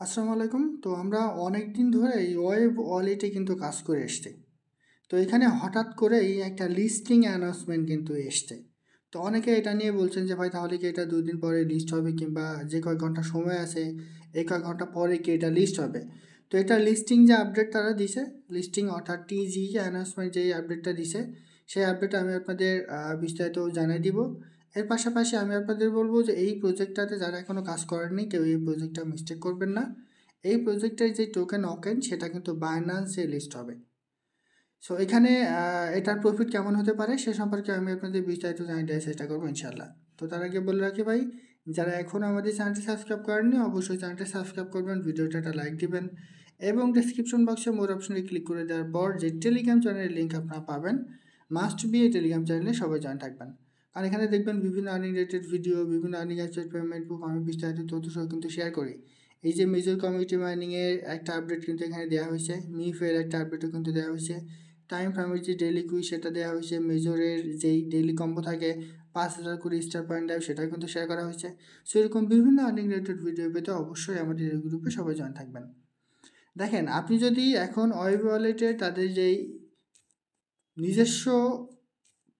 আসসালামু আলাইকুম। তো আমরা অনেক দিন ধরে এই ওয়েব ওয়ালেটে কিন্তু কাজ করে এসছি। তো এখানে হঠাৎ করেই একটা লিস্টিং অ্যানাউন্সমেন্ট কিন্তু এসছে। তো অনেকে এটা নিয়ে বলছেন যে ভাই তাহলে কি এটা 2 দিন পরে লিস্ট হবে, কিংবা যে কয়েক ঘন্টা সময় আছে এই কয়েক ঘন্টা পরে কি এটা লিস্ট হবে। তো এটা লিস্টিং যে আপডেট তারা দিছে, লিস্টিং অর্থাৎ টিজি অ্যানাউন্সমেন্ট যে আপডেটটা দিছে, সেই আপডেটটা আমি আপনাদের বিস্তারিত জানিয়ে দিব। এর পাশাপাশি আমি আপনাদের বলবো যে এই প্রজেক্টটাতে যারা এখনও কাজ করেননি কেউ এই প্রজেক্টটা মিস্টেক করবেন না। এই প্রজেক্টের যে টোকেন অকেন সেটা কিন্তু বাইন্যান্সে লিস্ট হবে। সো এখানে এটার প্রফিট কেমন হতে পারে সে সম্পর্কে আমি আপনাদের বিস্তারিত জানিয়ে দেওয়ার চেষ্টা করবো ইনশাল্লাহ। তো তার আগে বলে রাখি ভাই, যারা এখনও আমাদের চ্যানেলটি সাবস্ক্রাইব করেননি অবশ্যই চ্যানেলটি সাবস্ক্রাইব করবেন, ভিডিওটা একটা লাইক দিবেন এবং ডিসক্রিপশন বক্সে মোর অপশনে ক্লিক করে দেওয়ার পর যে টেলিগ্রাম চ্যানেলের লিঙ্ক আপনারা পাবেন, মাস্ট বি এই টেলিগ্রাম চ্যানেলে সবাই জয়েন থাকবেন। কারণ এখানে দেখবেন বিভিন্ন আর্নিং রিলেটেড ভিডিও, বিভিন্ন আর্নিং অ্যাপসের পেমেন্ট প্রুফ আমি বিস্তারিত তথ্য সহ কিন্তু শেয়ার করি। এই যে মেজর কমিউনিটি মাইনিংয়ের একটা আপডেট কিন্তু এখানে দেওয়া হয়েছে, মিফের একটা আপডেটও কিন্তু দেওয়া হয়েছে, টাইম ফ্যামিলি যে ডেইলি কুইজ সেটা দেওয়া হয়েছে, মেজরের যেই ডেইলি কম্বো থাকে 5,000 করে স্টার পয়েন্ট দেয় সেটাও কিন্তু শেয়ার করা হয়েছে। সো এরকম বিভিন্ন আর্নিং রিলেটেড ভিডিও পেতে অবশ্যই আমাদের এই গ্রুপে সবাই জয়েন থাকবেন। দেখেন, আপনি যদি এখন ওয়েব ওয়ালেটে তাদের যেই নিজস্ব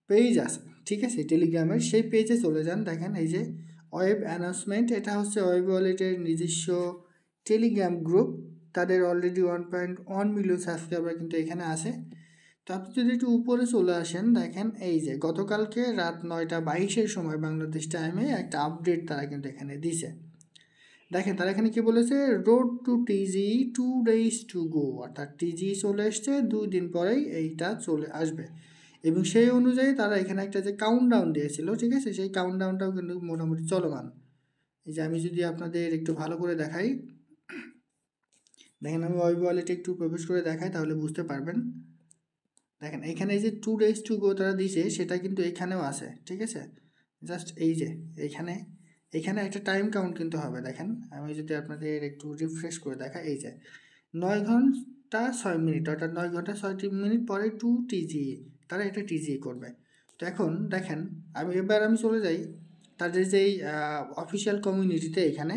পেজ আছে, ঠিক আছে, টেলিগ্রামের সেই পেজে চলে যান। দেখেন এই যে ওয়েব অ্যানাউন্সমেন্ট, এটা হচ্ছে ওয়েব ওয়ালেটের নিজস্ব টেলিগ্রাম গ্রুপ। তাদের অলরেডি 1.1 মিলিয়ন সাবস্ক্রাইবার কিন্তু এখানে আছে। তো আপনি যদি একটু উপরে চলে আসেন, দেখেন এই যে গতকালকে রাত 9:22 সময় বাংলাদেশ টাইমে একটা আপডেট তারা কিন্তু এখানে দিছে। দেখেন তারা এখানে কি বলেছে, road to TG 2 days to go, অর্থাৎ টিজি চলে এসছে, 2 দিন পরেই এইটা চলে আসবে। এবং সেই অনুযায়ী তারা এখানে একটা যে কাউন্টডাউন দিয়েছিল, ঠিক আছে, সেই কাউন্টডাউনটাও কিন্তু মোটামুটি চলমান। এই যে আমি যদি আপনাদের একটু ভালো করে দেখাই, দেখেন আমি ওয়েব ওয়ালেটে একটু প্রবেশ করে দেখাই তাহলে বুঝতে পারবেন। দেখেন এখানে এই যে 2 days to go তারা দিছে সেটা কিন্তু এখানেও আছে, ঠিক আছে। জাস্ট এই যে এখানে এখানে একটা টাইম কাউন্ট কিন্তু হবে। দেখেন আমি যদি আপনাদের একটু রিফ্রেশ করে দেখাই, এই যে 9 ঘন্টা 6 মিনিট, অর্থাৎ 9 ঘন্টা 6 মিনিট পরে 2 TG তারা এটা টিজি করবে। তো এখন দেখেন আমি চলে যাই তাদের যেই অফিসিয়াল কমিউনিটিতে এখানে।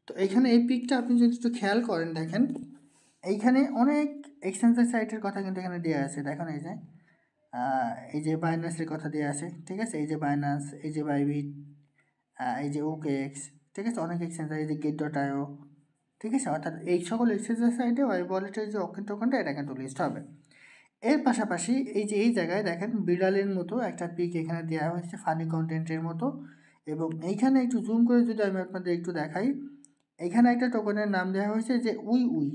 তো এখানে এই পিকটা আপনি যদি একটু খেয়াল করেন, দেখেন এইখানে অনেক এক্সচেঞ্জের সাইটের কথা কিন্তু এখানে দেওয়া আছে। দেখুন এই যে বাইন্যান্সের কথা দেওয়া আছে, ঠিক আছে, এই যে বাইন্যান্স, এই যে বাইবিট, এই যে ওকেএক্স, ঠিক আছে, অনেক এক্সচেঞ্জ, এই যে গেট.io, ঠিক আছে। অর্থাৎ এই সকল এক্সচেঞ্জের সাইটে ওয়েব ওয়ালেটের যে অকেন টোকেনটা এটা কিন্তু লিস্ট হবে। এর পাশাপাশি এই যে এই জায়গায় দেখেন বিড়ালের মতো একটা পিক এখানে দেওয়া হয়েছে ফানি কন্টেন্টের মতো। এবং এইখানে একটু জুম করে যদি আমি আপনাদের একটু দেখাই, এখানে একটা টোকেনের নাম দেওয়া হয়েছে যে উই উই।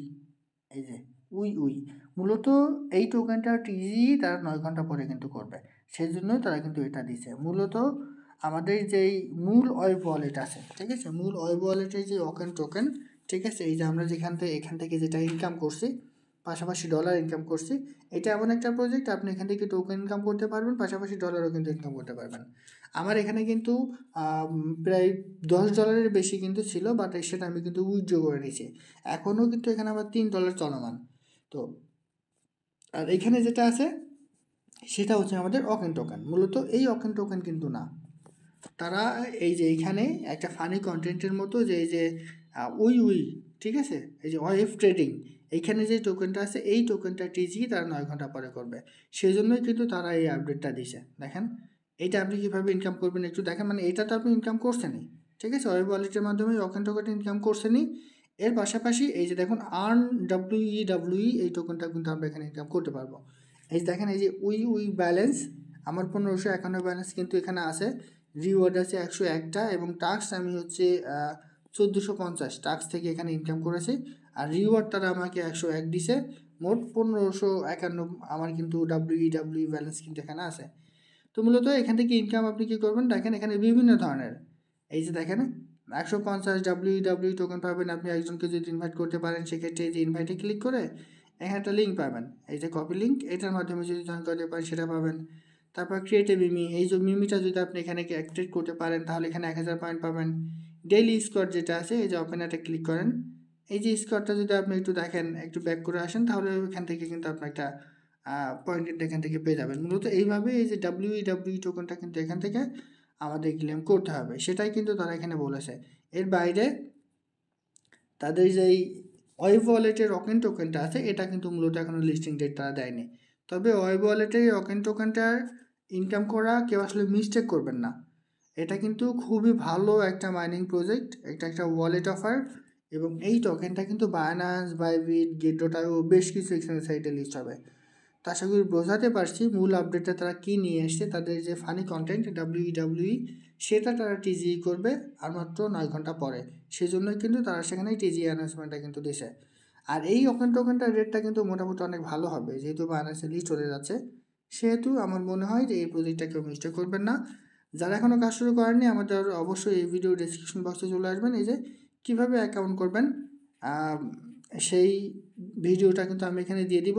এই যে উই উই, মূলত এই টোকেনটা টিজি তারা 9 ঘন্টা পরে কিন্তু করবে, সেই জন্যই তারা কিন্তু এটা দিছে। মূলত আমাদের যেই মূল ওয়েব ওয়ালেট আছে, ঠিক আছে, মূল ওয়েব ওয়ালেটের যে অকেন টোকেন, ঠিক আছে, এই যে আমরা এখান থেকে যেটা ইনকাম করছি, পাশাপাশি ডলার ইনকাম করছি, এটা এমন একটা প্রজেক্ট আপনি এখান থেকে টোকেন ইনকাম করতে পারবেন, পাশাপাশি ডলারও কিন্তু ইনকাম করতে পারবেন। আমার এখানে কিন্তু প্রায় $10 বেশি কিন্তু ছিল, বাট সেটা আমি কিন্তু উইথড্র করে নিয়েছি। এখনও কিন্তু এখানে আমার $3 চলমান। তো আর এখানে যেটা আছে সেটা হচ্ছে আমাদের অকেন টোকেন। মূলত এই অকেন টোকেন কিন্তু না, তারা এই যে এইখানে একটা ফানি কন্টেন্টের মতো যে এই যে উই উই, ঠিক আছে, এই যে ওয়েভ ট্রেডিং, এইখানে যে টোকেনটা আছে এই টোকেনটা টিজি তারা 9 ঘন্টা পরে করবে, সেই জন্যই কিন্তু তারা এই আপডেটটা দিছে। দেখেন এইটা আপনি কীভাবে ইনকাম করবেন একটু দেখেন, মানে এটা তো আপনি ইনকাম করছেনই, ঠিক আছে, ওয়েব ওয়ালেটের মাধ্যমে অকেন টোকেন ইনকাম করছেনই। এর পাশাপাশি এই যে দেখুন আর্ন ডাব্লিউই এই টোকেনটা কিন্তু আমরা এখানে ইনকাম করতে পারবো। এই যে দেখেন এই যে উই উই ব্যালেন্স, আমার 1551 ব্যালেন্স কিন্তু এখানে আছে, রিওয়ার্ড আছে 101টা, এবং টাস্ক আমি হচ্ছে 1450 টাস্ক থেকে এখানে ইনকাম করেছি। আর রিওয়ার্ড তারা আমাকে 101 দিছে, মোট 1551 আমার কিন্তু ডাব্লিউ ব্যালেন্স কিন্তু এখানে আছে। তো মূলত এখান থেকে ইনকাম আপনি কী করবেন, দেখেন এখানে বিভিন্ন ধরনের, এই যে দেখেন 150 ডাব্লিউ টোকেন পাবেন আপনি একজনকে যদি ইনভাইট করতে পারেন, সেক্ষেত্রে এই যে ইনভাইটে ক্লিক করে এখানে একটা লিঙ্ক পাবেন, এই যে কপি লিঙ্ক, এটার মাধ্যমে যদি জয়েন করতে পারেন সেটা পাবেন। তারপর ক্রিয়েটিভ মিমি, এই যে মিমিটা যদি আপনি এখানে অ্যাক্টিভেট করতে পারেন তাহলে এখানে 1000 পয়েন্ট পাবেন। ডেইলি স্কোয়ার যেটা আছে, এই যে ওপেনারটা ক্লিক করেন, এই যে স্কোয়ারটা যদি আপনি একটু দেখেন, একটু ব্যাক করে আসেন, তাহলে এখান থেকে কিন্তু আপনার একটা পয়েন্ট এখান থেকে পেয়ে যাবেন। মূলত এইভাবে এই যে ডাব্লিউ টোকেনটা কিন্তু এখান থেকে আমাদের ক্লেম করতে হবে, সেটাই কিন্তু তারা এখানে বলেছে। এর বাইরে তাদের যেই ওয়েব ওয়ালেটের রকেন টোকেনটা আছে এটা কিন্তু মূলত এখনও লিস্টিং ডেট তারা দেয়নি। তবে ওয়েব ওয়ালেটের রকেন টোকেনটার ইনকাম করা কেউ আসলে মিস্টেক করবেন না, এটা কিন্তু খুবই ভালো একটা মাইনিং প্রজেক্ট, একটা ওয়ালেট অফার, এবং এই টোকেনটা কিন্তু বাইন্যান্স, বাইবিট, গেট.io বেশ কিছু এক্সচেঞ্জ সাইটে লিস্ট হবে। তো আশা করি বোঝাতে পারছি মূল আপডেটটা তারা কী নিয়ে এসছে। তাদের যে ফানি কন্টেন্ট WWE সেটা তারা টিজিই করবে আর মাত্র 9 ঘন্টা পরে, সেজন্যই কিন্তু তারা সেখানে টিজিই অ্যানাউন্সমেন্টটা কিন্তু দিছে। আর এই ওপেন টোকেনটার রেটটা কিন্তু মোটামুটি অনেক ভালো হবে, যেহেতু বাইন্যান্সে লিস্ট চলে যাচ্ছে, সেহেতু আমার মনে হয় যে এই প্রজেক্টটা কেউ মিস্টেক করবেন না। যারা এখনও কাজ শুরু করেননি আমাদের অবশ্যই এই ভিডিও ডিসক্রিপশন বক্সে চলে আসবেন, এই যে কীভাবে অ্যাকাউন্ট করবেন সেই ভিডিওটা কিন্তু আমি এখানে দিয়ে দিব।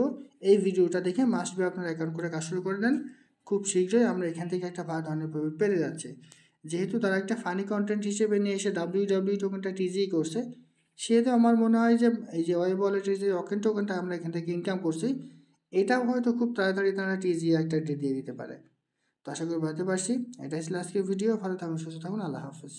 এই ভিডিওটা দেখে মাস্ট বি আপনার অ্যাকাউন্ট করে কাজ শুরু করে দেন। খুব শীঘ্রই আমরা এখান থেকে একটা ভালো ধরনের প্রফিট পেতে যাচ্ছি। যেহেতু তারা একটা ফানি কন্টেন্ট হিসেবে নিয়ে এসে WWE টোকেনটা টিজিই করছে, সেহেতু আমার মনে হয় যে এই যে ওয়েব ওয়ালেটের যে রকেন টোকেনটা আমরা এখান থেকে ইনকাম করছি, এটাও হয়তো খুব তাড়াতাড়ি তারা টিজিই একটা ডেট দিয়ে দিতে পারে। তো আশা করি বুঝতে পারছি। এটাই ছিল আজকের ভিডিও। ভালো থাকুন, সুস্থ থাকুন, আল্লাহ হাফেজ।